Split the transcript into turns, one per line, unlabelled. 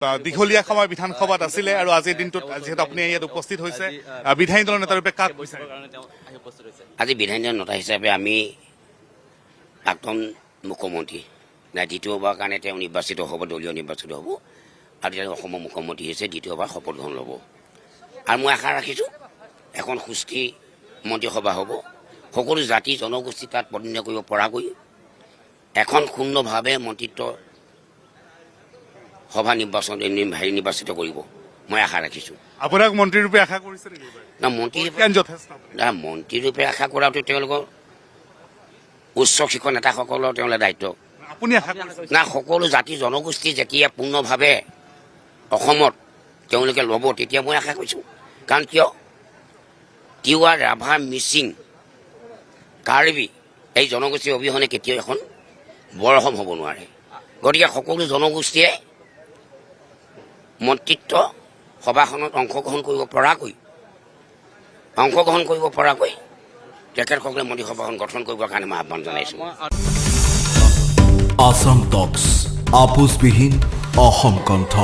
দীঘলীয়া সময় বিধানসভাত আছিলে আৰু আজিৰ দিনটোত যেহেতু আপুনি ইয়াত উপস্থিত হৈছে বিধায়িনী দলৰ নেতাৰ ৰূপে কাক বিচাৰে?
আজি বিধায়িনী দলৰ নেতা হিচাপে আমি প্ৰাক্তন মুখ্যমন্ত্ৰী দ্বিতীয়বাৰ কাৰণে তেওঁ নিৰ্বাচিত হ'ব, দলীয় নিৰ্বাচিত হ'ব আৰু তেওঁ অসমৰ মুখ্যমন্ত্ৰী হৈছে দ্বিতীয়বাৰ শপত গ্ৰহণ ল'ব। আৰু মই আশা ৰাখিছোঁ এখন সুস্থিৰ মন্ত্ৰীসভা হ'ব, সকলো জাতি জনগোষ্ঠী তাত প্ৰতিনিধিত্ব কৰিব পৰাকৈ এখন সুন্দৰভাৱে মন্ত্ৰিত্ব সভা নিৰ্বাচিত কৰিব মই আশা ৰাখিছোঁ।
আপোনাক মন্ত্ৰীৰূপে আশা কৰিছে নেকি?
না মন্ত্ৰীৰূপে আশা কৰাটো তেওঁলোকৰ উচ্চ শিক্ষক নেতাসকলৰ তেওঁলোকৰ দায়িত্ব।
আপুনি আশা কৰিছে
না সকলো জাতি জনগোষ্ঠী যেতিয়া পূৰ্ণভাৱে অসমত তেওঁলোকে ল'ব তেতিয়া মই আশা কৰিছোঁ। কাৰণ কিয় তিৱা, ৰাভা, মিচিং, কাৰ্বি এই জনগোষ্ঠীৰ অবিহনে কেতিয়াও এখন বৰ অসম হ'ব নোৱাৰে। গতিকে সকলো জনগোষ্ঠীয়ে মন্ত্ৰিত্ব সভাখনত অংশগ্ৰহণ কৰিব পৰাকৈ তেখেতসকলে মন্ত্ৰীসভাখন গঠন কৰিবৰ কাৰণে মই আহ্বান জনাইছোঁ।
আসাম টক্স আপোচবিহীন অসম কণ্ঠ।